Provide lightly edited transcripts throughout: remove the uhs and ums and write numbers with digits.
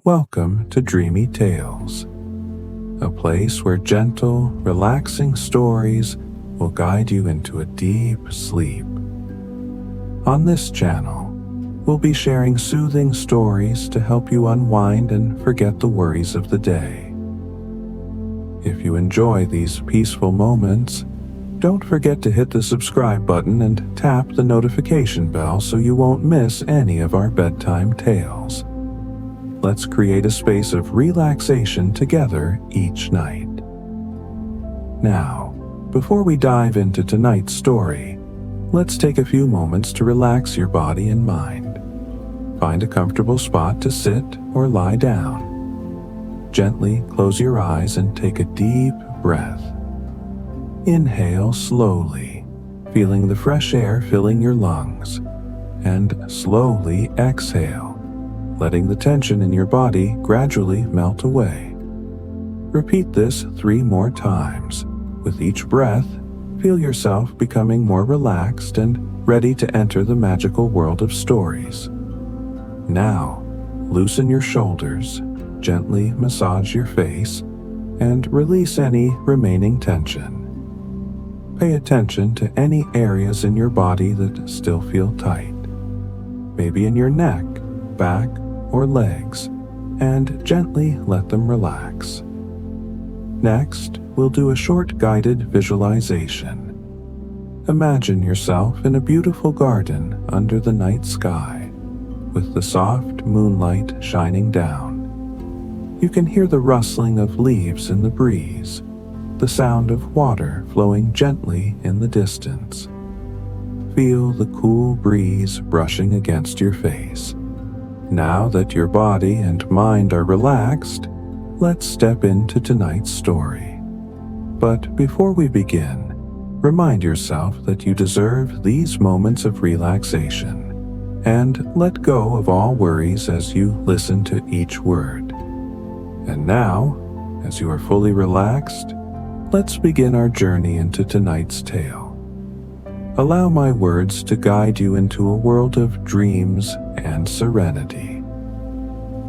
Welcome to Dreamy Tales, a place where gentle, relaxing stories will guide you into a deep sleep. On this channel, we'll be sharing soothing stories to help you unwind and forget the worries of the day. If you enjoy these peaceful moments, don't forget to hit the subscribe button and tap the notification bell so you won't miss any of our bedtime tales. Let's create a space of relaxation together each night. Now, before we dive into tonight's story, let's take a few moments to relax your body and mind. Find a comfortable spot to sit or lie down. Gently close your eyes and take a deep breath. Inhale slowly, feeling the fresh air filling your lungs, and slowly exhale, letting the tension in your body gradually melt away. Repeat this 3 more times. With each breath, feel yourself becoming more relaxed and ready to enter the magical world of stories. Now, loosen your shoulders, gently massage your face, and release any remaining tension. Pay attention to any areas in your body that still feel tight, maybe in your neck, back, or legs, and gently let them relax. Next, we'll do a short guided visualization. Imagine yourself in a beautiful garden under the night sky, with the soft moonlight shining down. You can hear the rustling of leaves in the breeze, the sound of water flowing gently in the distance. Feel the cool breeze brushing against your face. Now that your body and mind are relaxed, let's step into tonight's story. But before we begin, remind yourself that you deserve these moments of relaxation, and let go of all worries as you listen to each word. And now, as you are fully relaxed, let's begin our journey into tonight's tale. Allow my words to guide you into a world of dreams and serenity.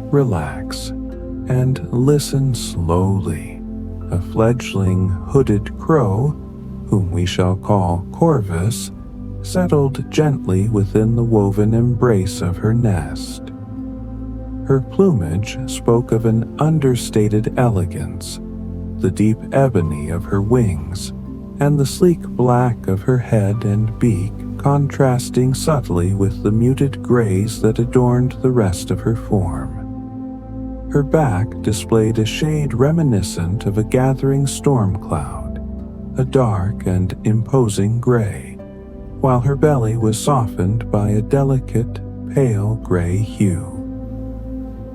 Relax and listen slowly. A fledgling hooded crow, whom we shall call Corvus, settled gently within the woven embrace of her nest. Her plumage spoke of an understated elegance, the deep ebony of her wings, and the sleek black of her head and beak contrasting subtly with the muted grays that adorned the rest of her form. Her back displayed a shade reminiscent of a gathering storm cloud, a dark and imposing gray, while her belly was softened by a delicate, pale gray hue.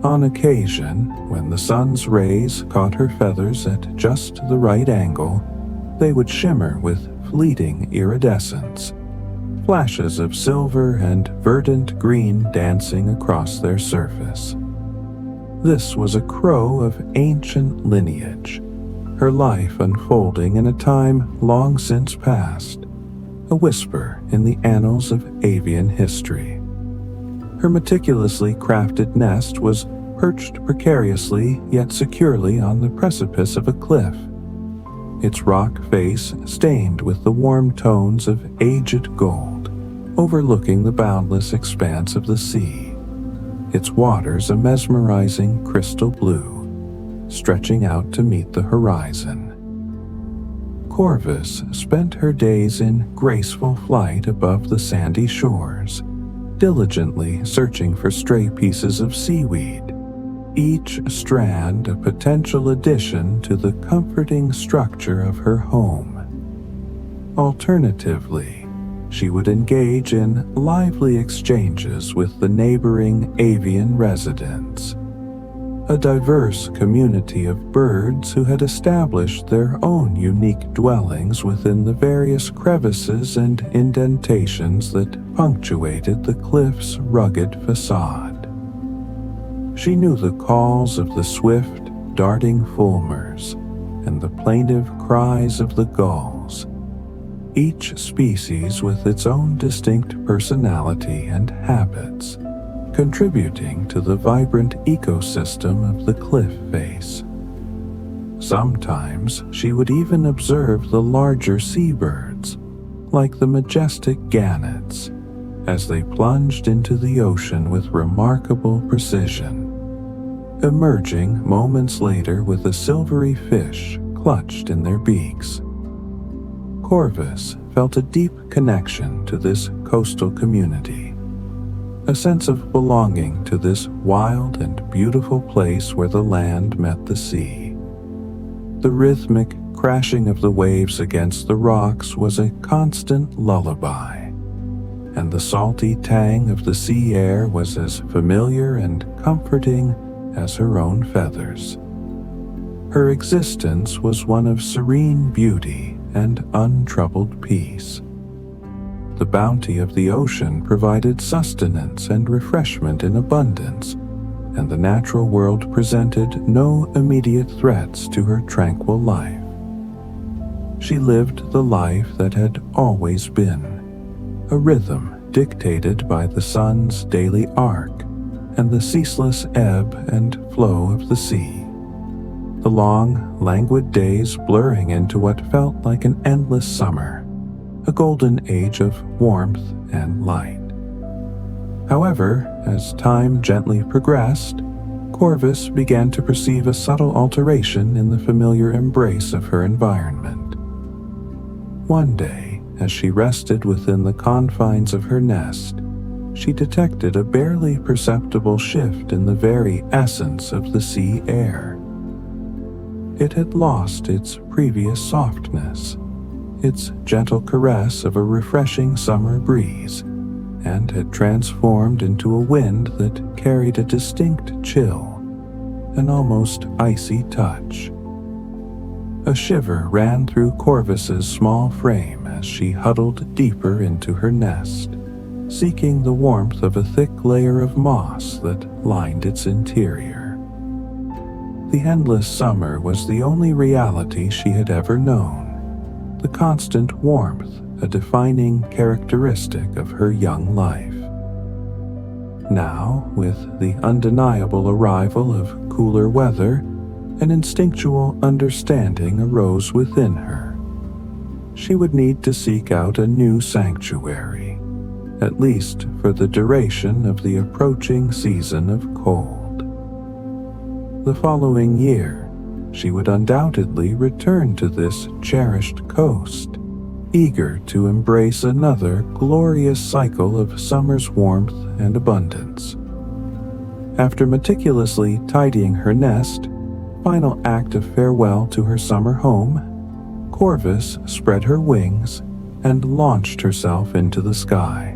On occasion, when the sun's rays caught her feathers at just the right angle, they would shimmer with fleeting iridescence, flashes of silver and verdant green dancing across their surface. This was a crow of ancient lineage, her life unfolding in a time long since past, a whisper in the annals of avian history. Her meticulously crafted nest was perched precariously yet securely on the precipice of a cliff, its rock face stained with the warm tones of aged gold, overlooking the boundless expanse of the sea, its waters a mesmerizing crystal blue, stretching out to meet the horizon. Corvus spent her days in graceful flight above the sandy shores, diligently searching for stray pieces of seaweed, each strand a potential addition to the comforting structure of her home. Alternatively, she would engage in lively exchanges with the neighboring avian residents, a diverse community of birds who had established their own unique dwellings within the various crevices and indentations that punctuated the cliff's rugged facade. She knew the calls of the swift, darting fulmars and the plaintive cries of the gulls, each species with its own distinct personality and habits, contributing to the vibrant ecosystem of the cliff face. Sometimes she would even observe the larger seabirds, like the majestic gannets, as they plunged into the ocean with remarkable precision, emerging moments later with a silvery fish clutched in their beaks. Corvus felt a deep connection to this coastal community, a sense of belonging to this wild and beautiful place where the land met the sea. The rhythmic crashing of the waves against the rocks was a constant lullaby, and the salty tang of the sea air was as familiar and comforting as her own feathers. Her existence was one of serene beauty and untroubled peace. The bounty of the ocean provided sustenance and refreshment in abundance, and the natural world presented no immediate threats to her tranquil life. She lived the life that had always been, a rhythm dictated by the sun's daily arc and the ceaseless ebb and flow of the sea, the long, languid days blurring into what felt like an endless summer, a golden age of warmth and light. However, as time gently progressed, Corvus began to perceive a subtle alteration in the familiar embrace of her environment. One day, as she rested within the confines of her nest, she detected a barely perceptible shift in the very essence of the sea air. It had lost its previous softness, its gentle caress of a refreshing summer breeze, and had transformed into a wind that carried a distinct chill, an almost icy touch. A shiver ran through Corvus's small frame as she huddled deeper into her nest, seeking the warmth of a thick layer of moss that lined its interior. The endless summer was the only reality she had ever known, the constant warmth a defining characteristic of her young life. Now, with the undeniable arrival of cooler weather, an instinctual understanding arose within her. She would need to seek out a new sanctuary, at least for the duration of the approaching season of cold. The following year, she would undoubtedly return to this cherished coast, eager to embrace another glorious cycle of summer's warmth and abundance. After meticulously tidying her nest, final act of farewell to her summer home, Corvus spread her wings and launched herself into the sky.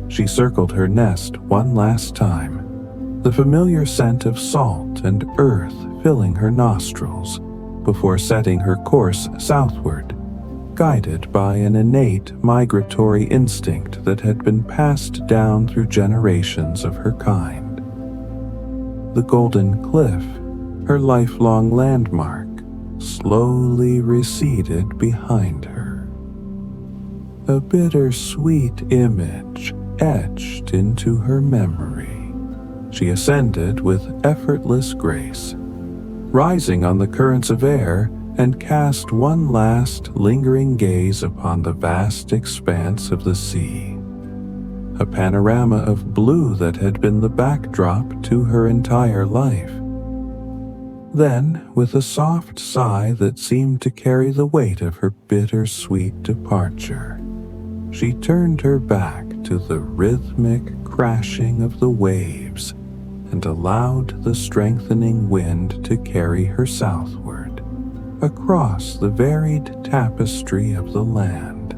She circled her nest one last time, the familiar scent of salt and earth filling her nostrils, before setting her course southward, guided by an innate migratory instinct that had been passed down through generations of her kind. The Golden Cliff, her lifelong landmark, slowly receded behind her. A bittersweet image etched into her memory. She ascended with effortless grace, rising on the currents of air, and cast one last lingering gaze upon the vast expanse of the sea, a panorama of blue that had been the backdrop to her entire life. Then, with a soft sigh that seemed to carry the weight of her bittersweet departure, she turned her back to the rhythmic crashing of the waves and allowed the strengthening wind to carry her southward, across the varied tapestry of the land.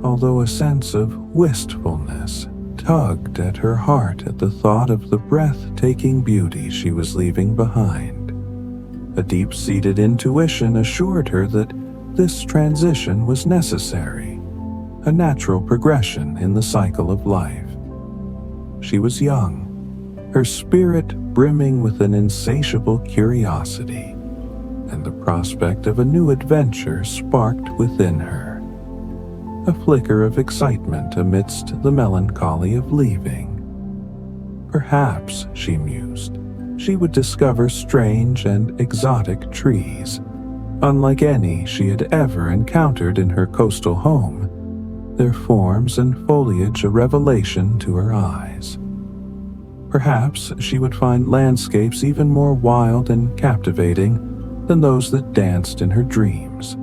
Although a sense of wistfulness tugged at her heart at the thought of the breathtaking beauty she was leaving behind, a deep-seated intuition assured her that this transition was necessary, a natural progression in the cycle of life. She was young, her spirit brimming with an insatiable curiosity, and the prospect of a new adventure sparked within her, a flicker of excitement amidst the melancholy of leaving, Perhaps, she mused, she would discover strange and exotic trees, unlike any she had ever encountered in her coastal home, their forms and foliage a revelation to her eyes. Perhaps she would find landscapes even more wild and captivating than those that danced in her dreams,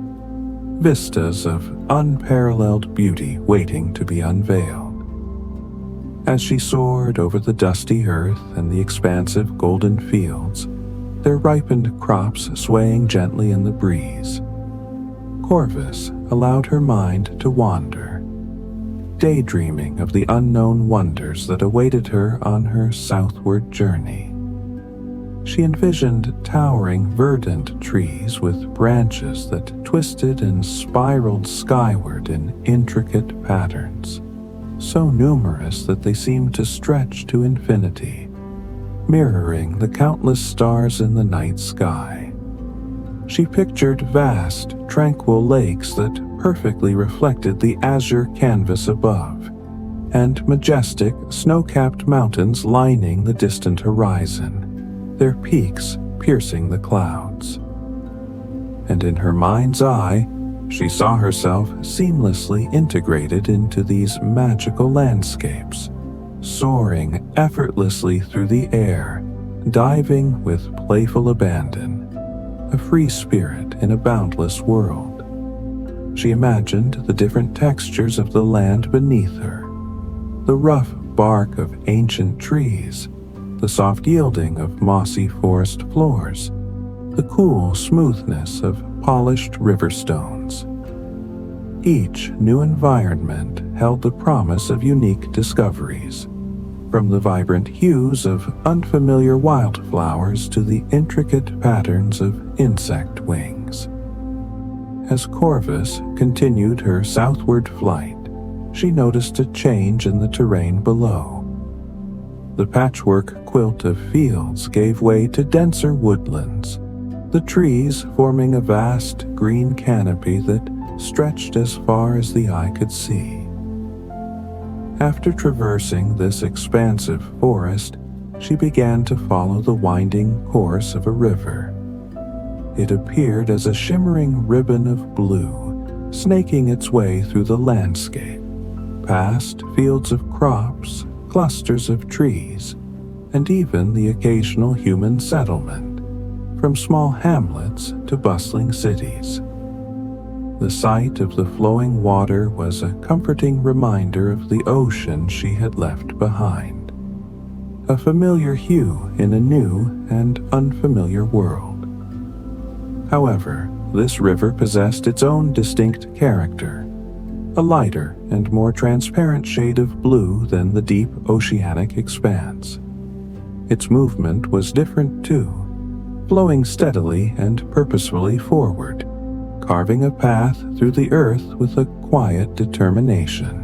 vistas of unparalleled beauty waiting to be unveiled. As she soared over the dusty earth and the expansive golden fields, their ripened crops swaying gently in the breeze, Corvus allowed her mind to wander, daydreaming of the unknown wonders that awaited her on her southward journey. She envisioned towering verdant trees with branches that twisted and spiraled skyward in intricate patterns, so numerous that they seemed to stretch to infinity, mirroring the countless stars in the night sky. She pictured vast, tranquil lakes that perfectly reflected the azure canvas above, and majestic, snow-capped mountains lining the distant horizon, their peaks piercing the clouds. And in her mind's eye, she saw herself seamlessly integrated into these magical landscapes, soaring effortlessly through the air, diving with playful abandon, a free spirit in a boundless world. She imagined the different textures of the land beneath her, the rough bark of ancient trees, the soft yielding of mossy forest floors, the cool smoothness of polished river stones. Each new environment held the promise of unique discoveries, from the vibrant hues of unfamiliar wildflowers to the intricate patterns of insect wings. As Corvus continued her southward flight, she noticed a change in the terrain below. The patchwork quilt of fields gave way to denser woodlands, the trees forming a vast green canopy that stretched as far as the eye could see. After traversing this expansive forest, she began to follow the winding course of a river. It appeared as a shimmering ribbon of blue, snaking its way through the landscape, past fields of crops, clusters of trees, and even the occasional human settlement, from small hamlets to bustling cities. The sight of the flowing water was a comforting reminder of the ocean she had left behind, a familiar hue in a new and unfamiliar world. However, this river possessed its own distinct character, a lighter and more transparent shade of blue than the deep oceanic expanse. Its movement was different too, flowing steadily and purposefully forward, carving a path through the earth with a quiet determination.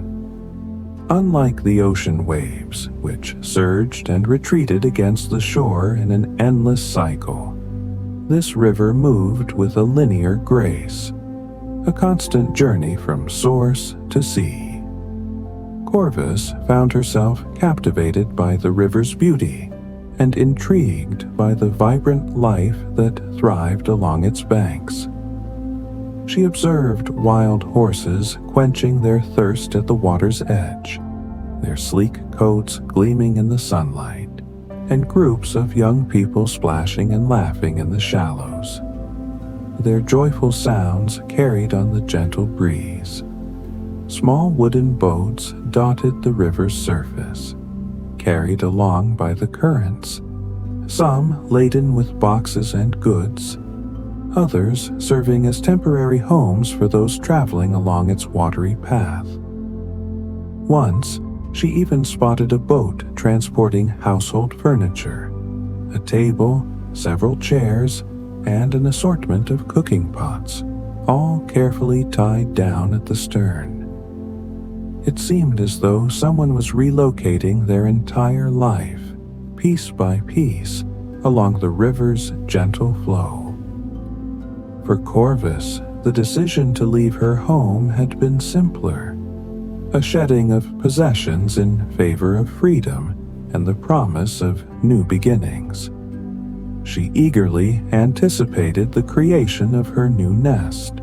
Unlike the ocean waves, which surged and retreated against the shore in an endless cycle, this river moved with a linear grace, a constant journey from source to sea. Corvus found herself captivated by the river's beauty and intrigued by the vibrant life that thrived along its banks. She observed wild horses quenching their thirst at the water's edge, their sleek coats gleaming in the sunlight, and groups of young people splashing and laughing in the shallows. Their joyful sounds carried on the gentle breeze. Small wooden boats dotted the river's surface, carried along by the currents, some laden with boxes and goods, others serving as temporary homes for those traveling along its watery path. Once, she even spotted a boat transporting household furniture, a table, several chairs, and an assortment of cooking pots, all carefully tied down at the stern. It seemed as though someone was relocating their entire life, piece by piece, along the river's gentle flow. For Corvus, the decision to leave her home had been simpler, a shedding of possessions in favor of freedom and the promise of new beginnings. She eagerly anticipated the creation of her new nest,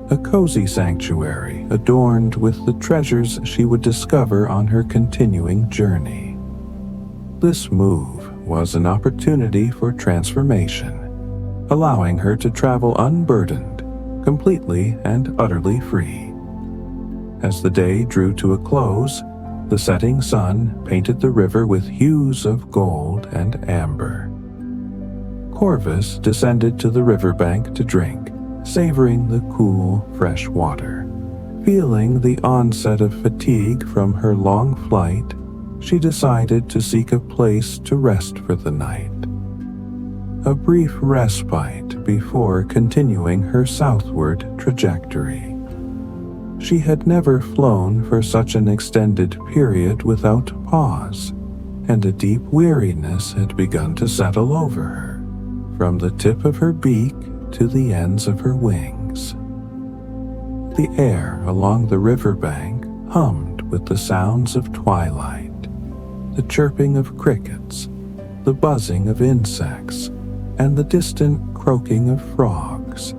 a cozy sanctuary adorned with the treasures she would discover on her continuing journey. This move was an opportunity for transformation, allowing her to travel unburdened, completely and utterly free. As the day drew to a close, the setting sun painted the river with hues of gold and amber. Corvus descended to the riverbank to drink, savoring the cool, fresh water. Feeling the onset of fatigue from her long flight, she decided to seek a place to rest for the night. A brief respite before continuing her southward trajectory. She had never flown for such an extended period without pause, and a deep weariness had begun to settle over her, from the tip of her beak to the ends of her wings. The air along the riverbank hummed with the sounds of twilight, the chirping of crickets, the buzzing of insects, and the distant croaking of frogs,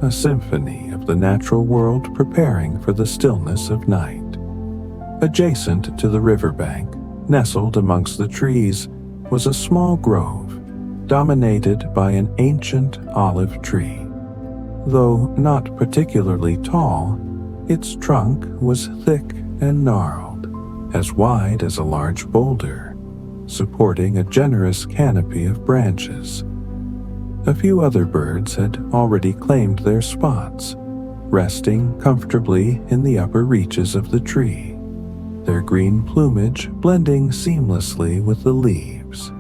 a symphony of the natural world preparing for the stillness of night. Adjacent to the riverbank, nestled amongst the trees, was a small grove, dominated by an ancient olive tree. Though not particularly tall, its trunk was thick and gnarled, as wide as a large boulder, supporting a generous canopy of branches. A few other birds had already claimed their spots, resting comfortably in the upper reaches of the tree, their green plumage blending seamlessly with the leaves.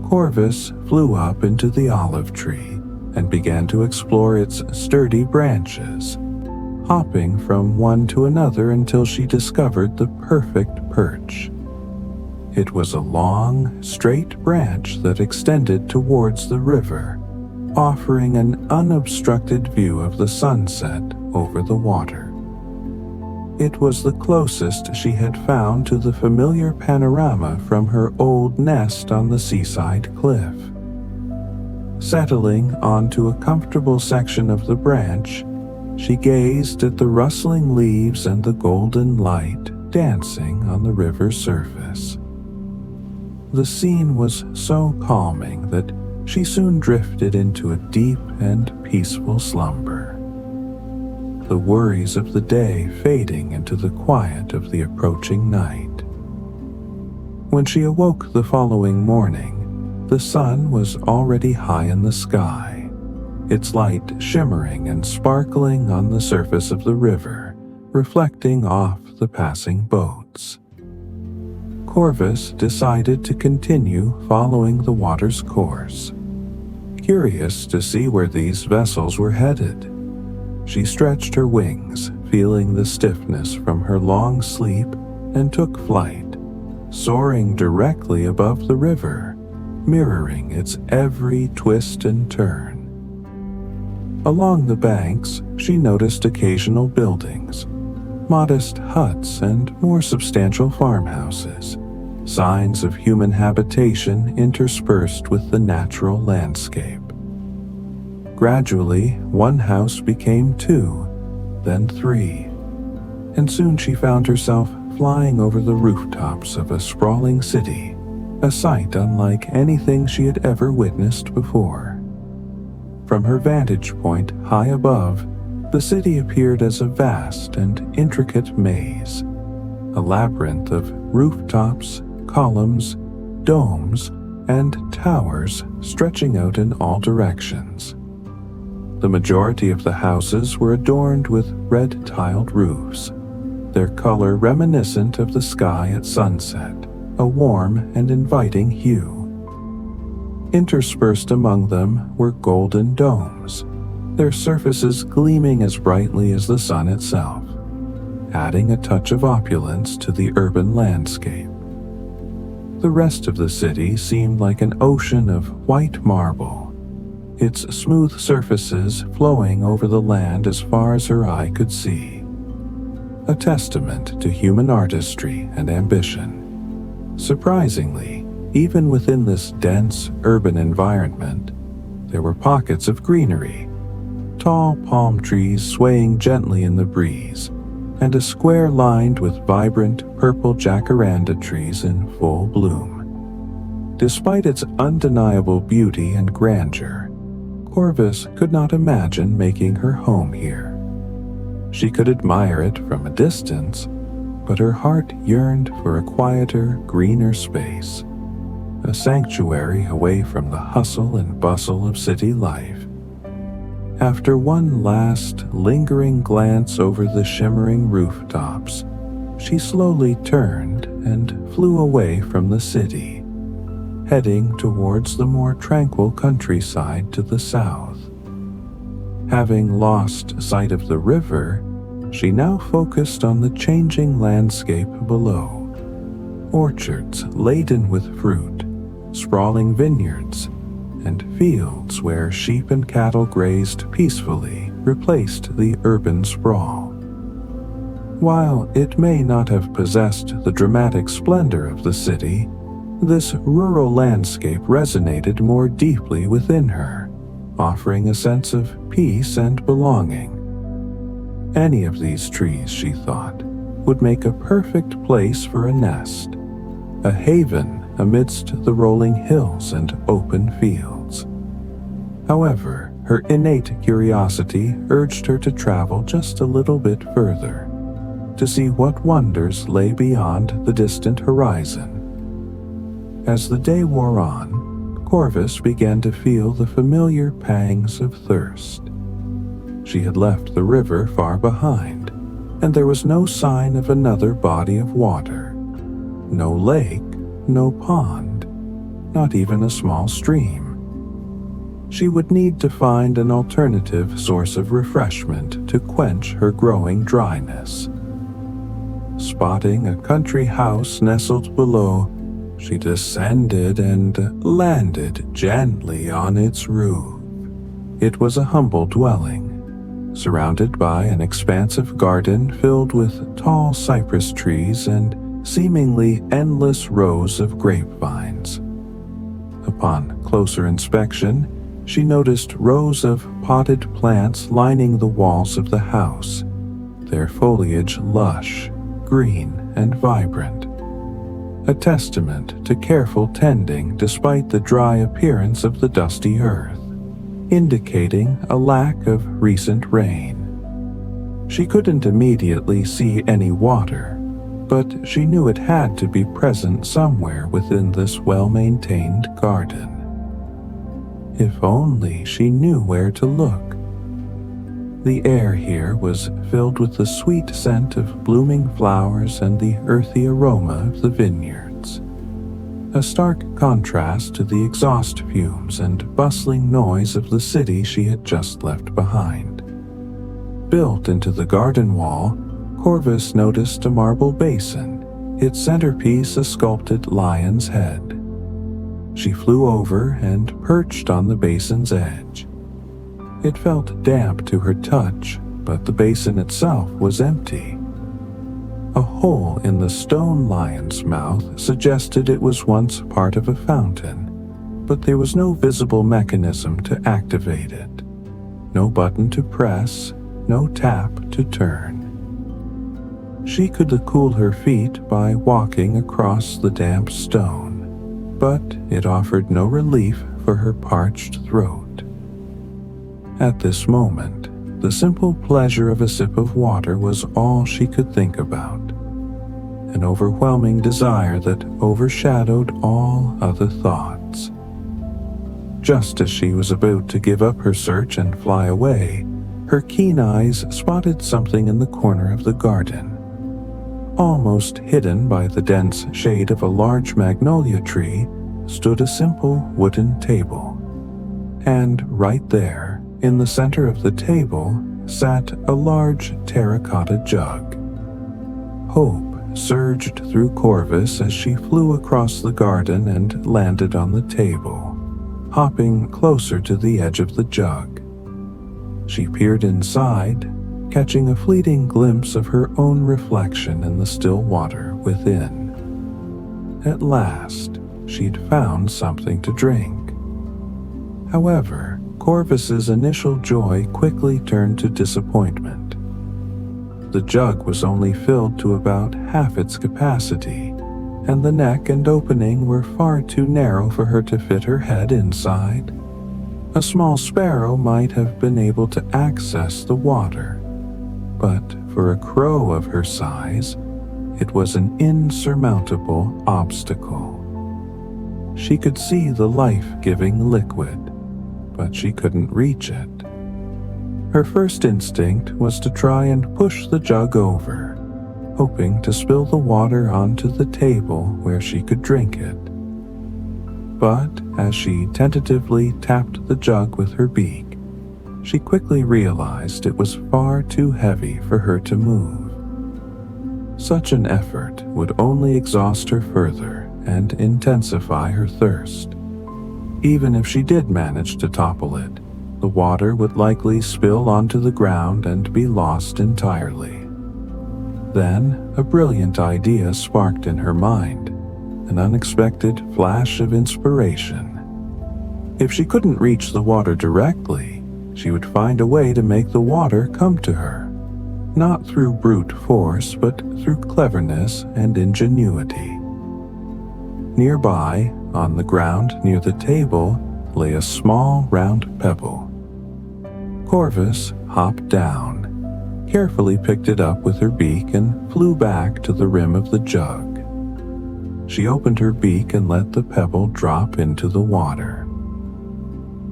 Corvus flew up into the olive tree and began to explore its sturdy branches, hopping from one to another until she discovered the perfect perch. It was a long, straight branch that extended towards the river, offering an unobstructed view of the sunset over the water. It was the closest she had found to the familiar panorama from her old nest on the seaside cliff. Settling onto a comfortable section of the branch, she gazed at the rustling leaves and the golden light dancing on the river's surface. The scene was so calming that she soon drifted into a deep and peaceful slumber, the worries of the day fading into the quiet of the approaching night. When she awoke the following morning, the sun was already high in the sky, its light shimmering and sparkling on the surface of the river, reflecting off the passing boats. Corvus decided to continue following the water's course. Curious to see where these vessels were headed, she stretched her wings, feeling the stiffness from her long sleep, and took flight, soaring directly above the river, mirroring its every twist and turn. Along the banks, she noticed occasional buildings, modest huts and more substantial farmhouses, signs of human habitation interspersed with the natural landscape. Gradually, one house became two, then three, and soon she found herself flying over the rooftops of a sprawling city, a sight unlike anything she had ever witnessed before. From her vantage point high above, the city appeared as a vast and intricate maze, a labyrinth of rooftops, columns, domes, and towers stretching out in all directions. The majority of the houses were adorned with red-tiled roofs, their color reminiscent of the sky at sunset, a warm and inviting hue. Interspersed among them were golden domes, their surfaces gleaming as brightly as the sun itself, adding a touch of opulence to the urban landscape. The rest of the city seemed like an ocean of white marble, its smooth surfaces flowing over the land as far as her eye could see, a testament to human artistry and ambition. Surprisingly, even within this dense urban environment, there were pockets of greenery, tall palm trees swaying gently in the breeze, and a square lined with vibrant purple jacaranda trees in full bloom. Despite its undeniable beauty and grandeur, Corvus could not imagine making her home here. She could admire it from a distance, but her heart yearned for a quieter, greener space, a sanctuary away from the hustle and bustle of city life. After one last, lingering glance over the shimmering rooftops, she slowly turned and flew away from the city, heading towards the more tranquil countryside to the south. Having lost sight of the river, she now focused on the changing landscape below. Orchards laden with fruit, sprawling vineyards, and fields where sheep and cattle grazed peacefully replaced the urban sprawl. While it may not have possessed the dramatic splendor of the city, this rural landscape resonated more deeply within her, offering a sense of peace and belonging. Any of these trees, she thought, would make a perfect place for a nest, a haven amidst the rolling hills and open fields. However, her innate curiosity urged her to travel just a little bit further, to see what wonders lay beyond the distant horizon. As the day wore on, Corvus began to feel the familiar pangs of thirst. She had left the river far behind, and there was no sign of another body of water. No lake, no pond, not even a small stream. She would need to find an alternative source of refreshment to quench her growing dryness. Spotting a country house nestled below, she descended and landed gently on its roof. It was a humble dwelling, surrounded by an expansive garden filled with tall cypress trees and seemingly endless rows of grapevines. Upon closer inspection, she noticed rows of potted plants lining the walls of the house, their foliage lush, green, and vibrant. A testament to careful tending despite the dry appearance of the dusty earth, indicating a lack of recent rain. She couldn't immediately see any water, but she knew it had to be present somewhere within this well-maintained garden. If only she knew where to look. The air here was filled with the sweet scent of blooming flowers and the earthy aroma of the vineyards, a stark contrast to the exhaust fumes and bustling noise of the city she had just left behind. Built into the garden wall, Corvus noticed a marble basin, its centerpiece a sculpted lion's head. She flew over and perched on the basin's edge. It felt damp to her touch, but the basin itself was empty. A hole in the stone lion's mouth suggested it was once part of a fountain, but there was no visible mechanism to activate it. No button to press, no tap to turn. She could cool her feet by walking across the damp stone, but it offered no relief for her parched throat. At this moment, the simple pleasure of a sip of water was all she could think about, an overwhelming desire that overshadowed all other thoughts. Just as she was about to give up her search and fly away, her keen eyes spotted something in the corner of the garden. Almost hidden by the dense shade of a large magnolia tree stood a simple wooden table. And right there, in the center of the table, sat a large terracotta jug. Hope surged through Corvus as she flew across the garden and landed on the table, hopping closer to the edge of the jug. She peered inside, catching a fleeting glimpse of her own reflection in the still water within. at last, she'd found something to drink. However, Corvus's initial joy quickly turned to disappointment. The jug was only filled to about half its capacity, and the neck and opening were far too narrow for her to fit her head inside. A small sparrow might have been able to access the water, but for a crow of her size, it was an insurmountable obstacle. She could see the life-giving liquid, but she couldn't reach it. Her first instinct was to try and push the jug over, hoping to spill the water onto the table where she could drink it. But as she tentatively tapped the jug with her beak, she quickly realized it was far too heavy for her to move. Such an effort would only exhaust her further and intensify her thirst. Even if she did manage to topple it, the water would likely spill onto the ground and be lost entirely. Then, a brilliant idea sparked in her mind, an unexpected flash of inspiration. If she couldn't reach the water directly, she would find a way to make the water come to her, not through brute force, but through cleverness and ingenuity. Nearby, on the ground near the table, lay a small round pebble. Corvus hopped down, carefully picked it up with her beak and flew back to the rim of the jug. She opened her beak and let the pebble drop into the water.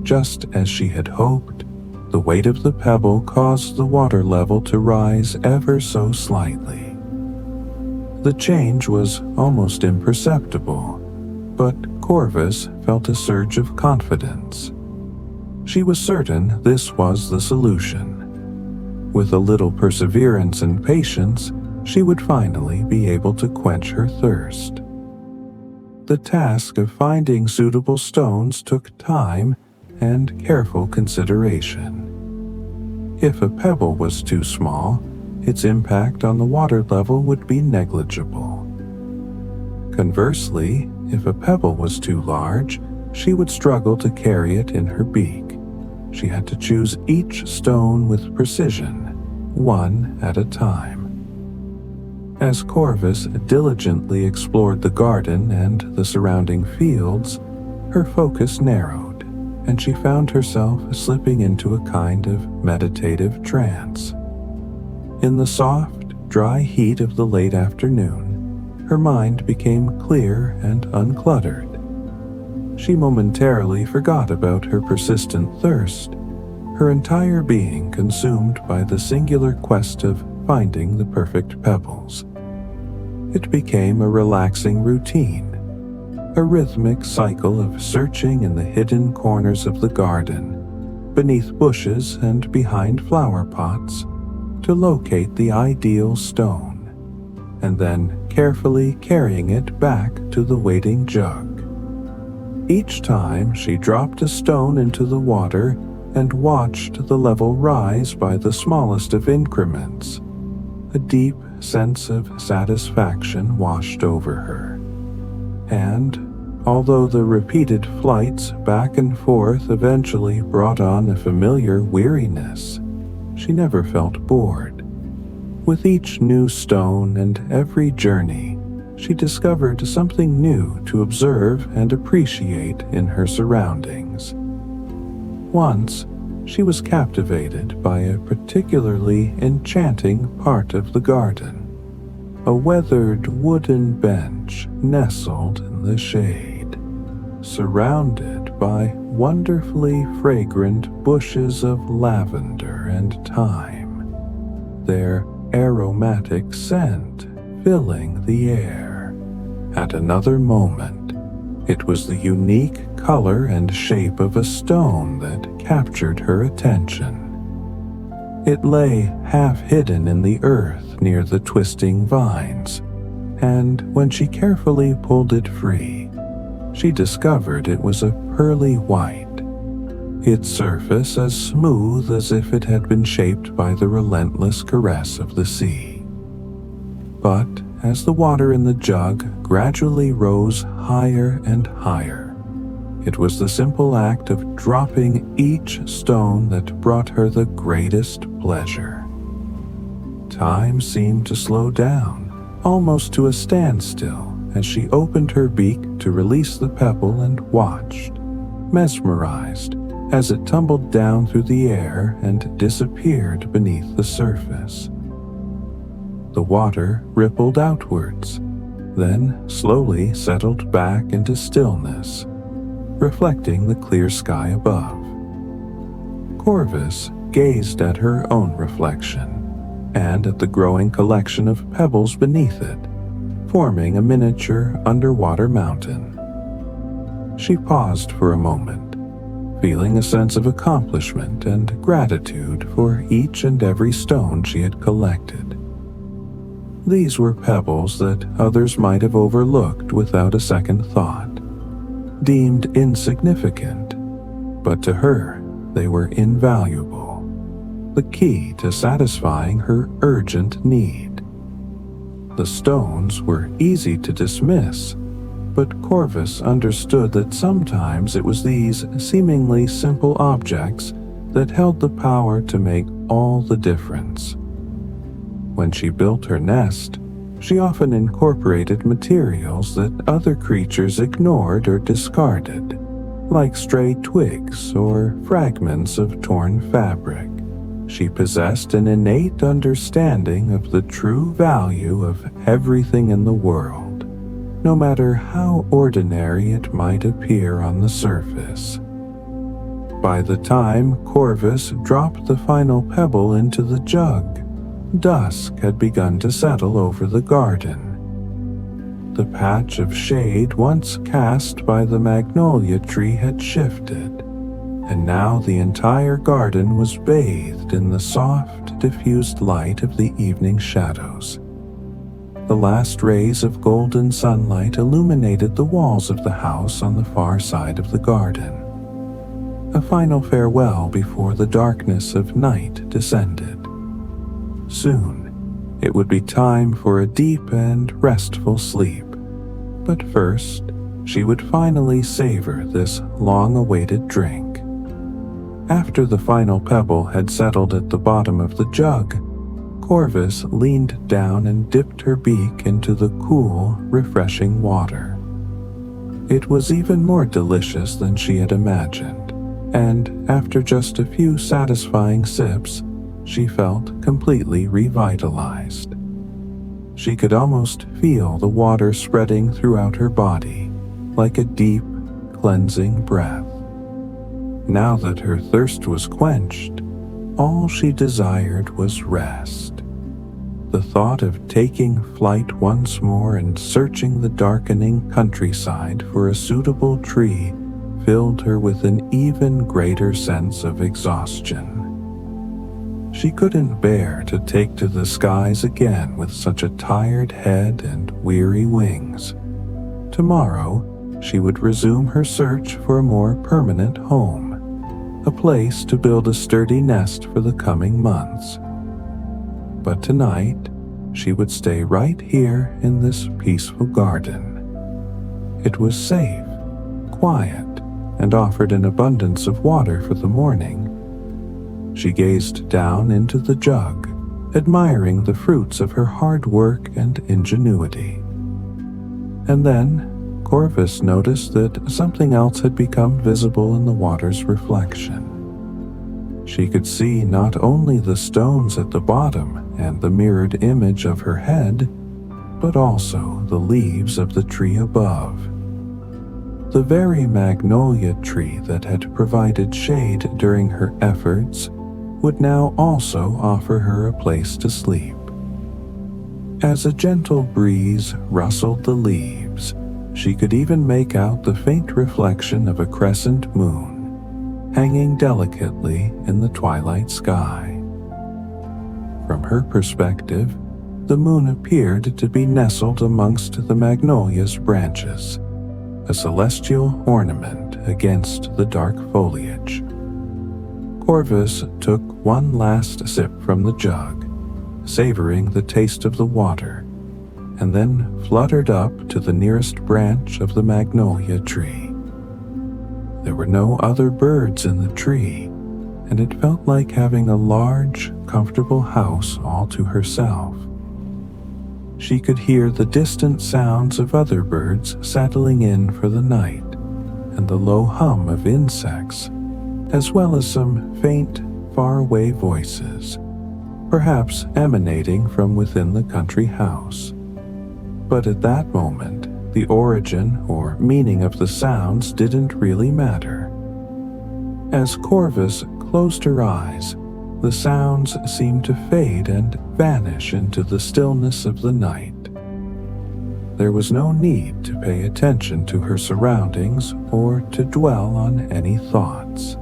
Just as she had hoped, the weight of the pebble caused the water level to rise ever so slightly. The change was almost imperceptible, but Corvus felt a surge of confidence. She was certain this was the solution. With a little perseverance and patience, she would finally be able to quench her thirst. The task of finding suitable stones took time and careful consideration. If a pebble was too small, its impact on the water level would be negligible. Conversely, if a pebble was too large, she would struggle to carry it in her beak. She had to choose each stone with precision, one at a time. As Corvus diligently explored the garden and the surrounding fields, her focus narrowed, and she found herself slipping into a kind of meditative trance. In the soft, dry heat of the late afternoon, her mind became clear and uncluttered. She momentarily forgot about her persistent thirst, her entire being consumed by the singular quest of finding the perfect pebbles. It became a relaxing routine, a rhythmic cycle of searching in the hidden corners of the garden, beneath bushes and behind flower pots, to locate the ideal stone, and then carefully carrying it back to the waiting jug. Each time she dropped a stone into the water and watched the level rise by the smallest of increments. A deep sense of satisfaction washed over her. And, although the repeated flights back and forth eventually brought on a familiar weariness, she never felt bored. With each new stone and every journey, she discovered something new to observe and appreciate in her surroundings. Once, she was captivated by a particularly enchanting part of the garden, a weathered wooden bench nestled in the shade, surrounded by wonderfully fragrant bushes of lavender and thyme, their aromatic scent filling the air. At another moment, it was the unique color and shape of a stone that captured her attention. It lay half hidden in the earth near the twisting vines, and when she carefully pulled it free, she discovered it was a pearly white, its surface as smooth as if it had been shaped by the relentless caress of the sea. But as the water in the jug gradually rose higher and higher. It was the simple act of dropping each stone that brought her the greatest pleasure. Time seemed to slow down, almost to a standstill, as she opened her beak to release the pebble and watched, mesmerized, as it tumbled down through the air and disappeared beneath the surface. The water rippled outwards, then slowly settled back into stillness, reflecting the clear sky above. Corvus gazed at her own reflection and at the growing collection of pebbles beneath it, forming a miniature underwater mountain. She paused for a moment, feeling a sense of accomplishment and gratitude for each and every stone she had collected. These were pebbles that others might have overlooked without a second thought, deemed insignificant, but to her they were invaluable, the key to satisfying her urgent need. The stones were easy to dismiss, but Corvus understood that sometimes it was these seemingly simple objects that held the power to make all the difference. When she built her nest, she often incorporated materials that other creatures ignored or discarded, like stray twigs or fragments of torn fabric. She possessed an innate understanding of the true value of everything in the world, no matter how ordinary it might appear on the surface. By the time Corvus dropped the final pebble into the jug, dusk had begun to settle over the garden. The patch of shade once cast by the magnolia tree had shifted, and now the entire garden was bathed in the soft, diffused light of the evening shadows. The last rays of golden sunlight illuminated the walls of the house on the far side of the garden. A final farewell before the darkness of night descended. Soon, it would be time for a deep and restful sleep, but first, she would finally savor this long-awaited drink. After the final pebble had settled at the bottom of the jug, Corvus leaned down and dipped her beak into the cool, refreshing water. It was even more delicious than she had imagined, and after just a few satisfying sips, she felt completely revitalized. She could almost feel the water spreading throughout her body, like a deep, cleansing breath. Now that her thirst was quenched, all she desired was rest. The thought of taking flight once more and searching the darkening countryside for a suitable tree filled her with an even greater sense of exhaustion. She couldn't bear to take to the skies again with such a tired head and weary wings. Tomorrow, she would resume her search for a more permanent home, a place to build a sturdy nest for the coming months. But tonight, she would stay right here in this peaceful garden. It was safe, quiet, and offered an abundance of water for the morning. She gazed down into the jug, admiring the fruits of her hard work and ingenuity. And then, Corvus noticed that something else had become visible in the water's reflection. She could see not only the stones at the bottom and the mirrored image of her head, but also the leaves of the tree above. The very magnolia tree that had provided shade during her efforts would now also offer her a place to sleep. As a gentle breeze rustled the leaves, she could even make out the faint reflection of a crescent moon, hanging delicately in the twilight sky. From her perspective, the moon appeared to be nestled amongst the magnolia's branches, a celestial ornament against the dark foliage. Corvus took one last sip from the jug, savoring the taste of the water, and then fluttered up to the nearest branch of the magnolia tree. There were no other birds in the tree, and it felt like having a large, comfortable house all to herself. She could hear the distant sounds of other birds settling in for the night, and the low hum of insects, as well as some faint, faraway voices, perhaps emanating from within the country house. But at that moment, the origin or meaning of the sounds didn't really matter. As Corvus closed her eyes, the sounds seemed to fade and vanish into the stillness of the night. There was no need to pay attention to her surroundings or to dwell on any thoughts.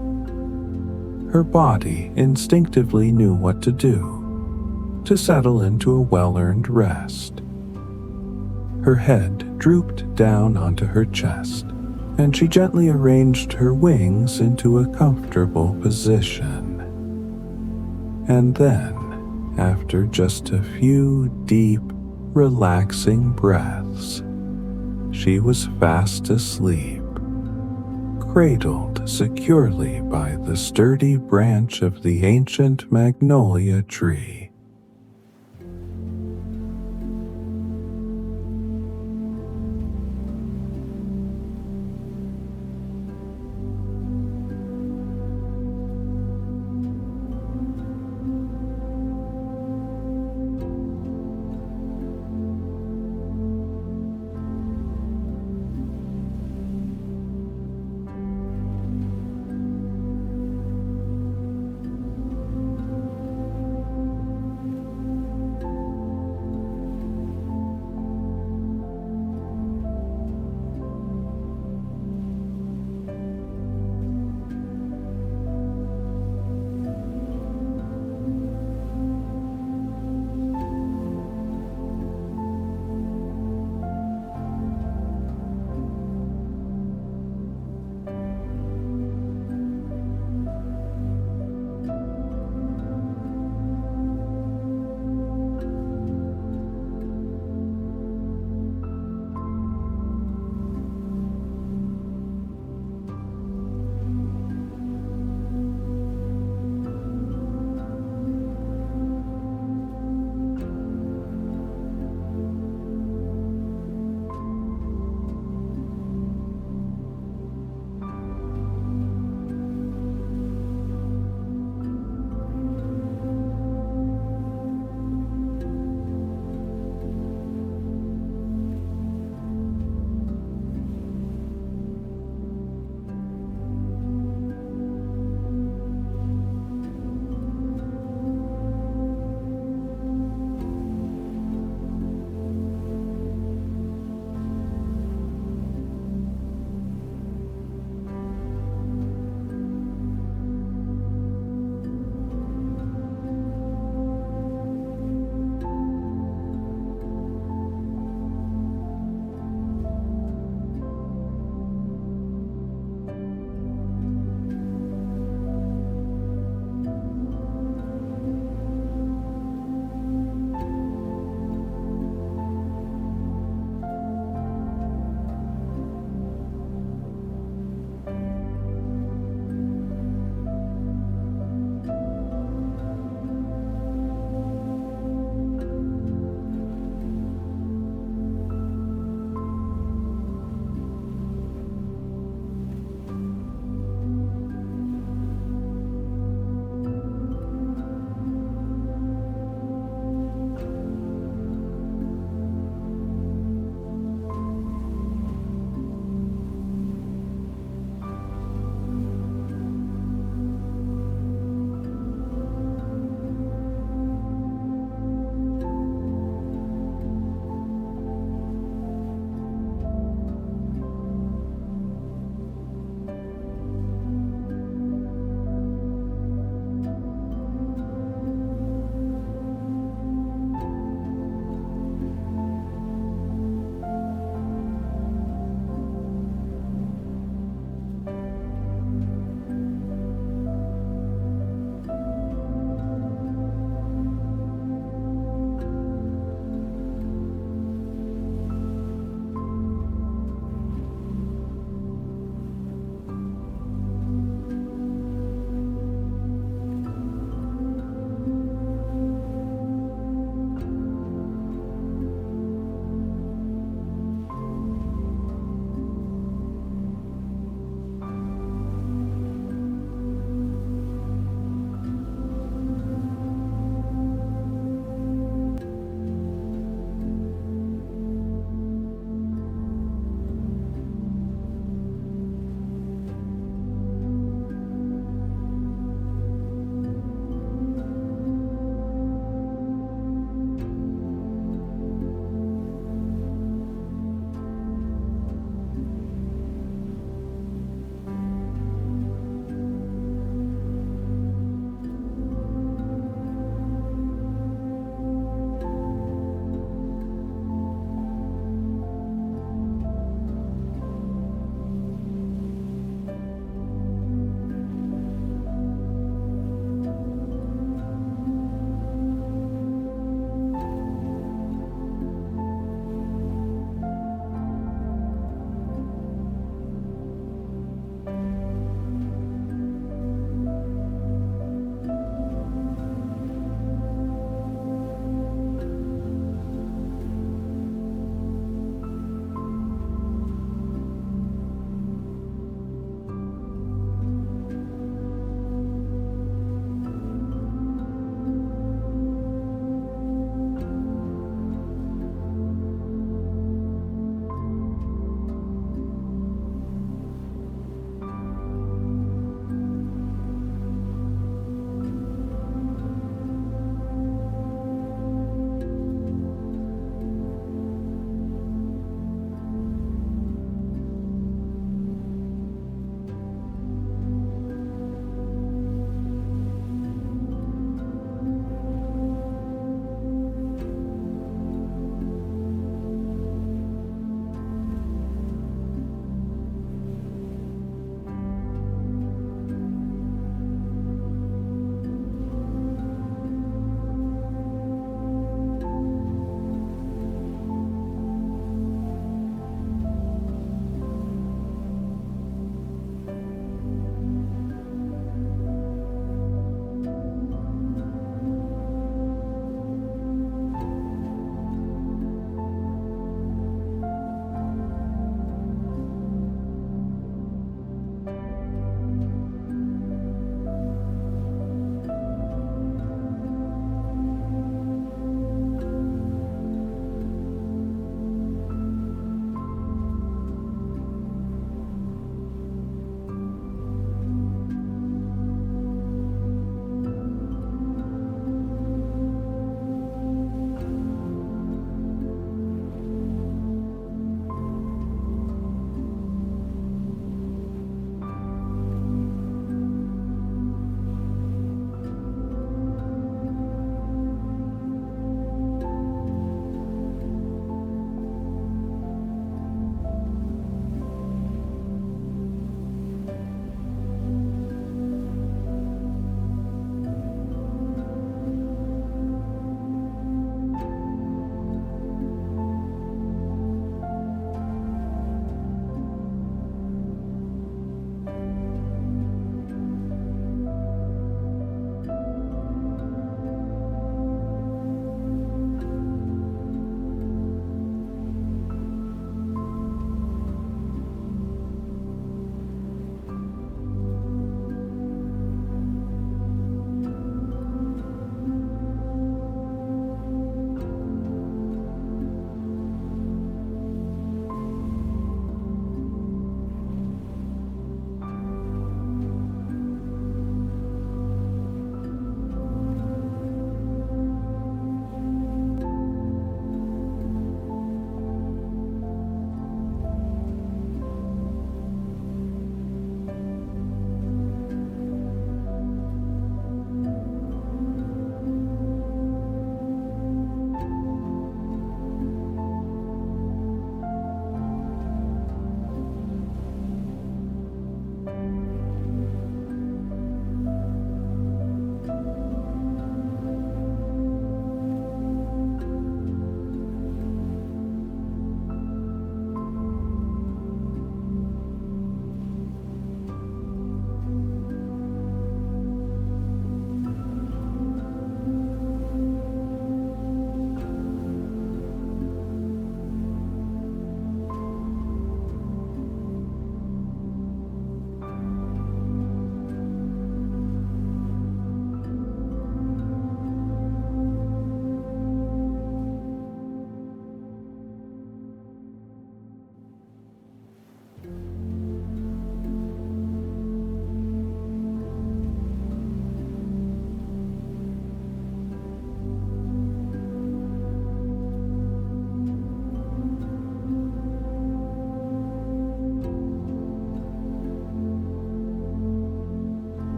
Her body instinctively knew what to do, to settle into a well-earned rest. Her head drooped down onto her chest, and she gently arranged her wings into a comfortable position. And then, after just a few deep, relaxing breaths, she was fast asleep, cradled securely by the sturdy branch of the ancient magnolia tree.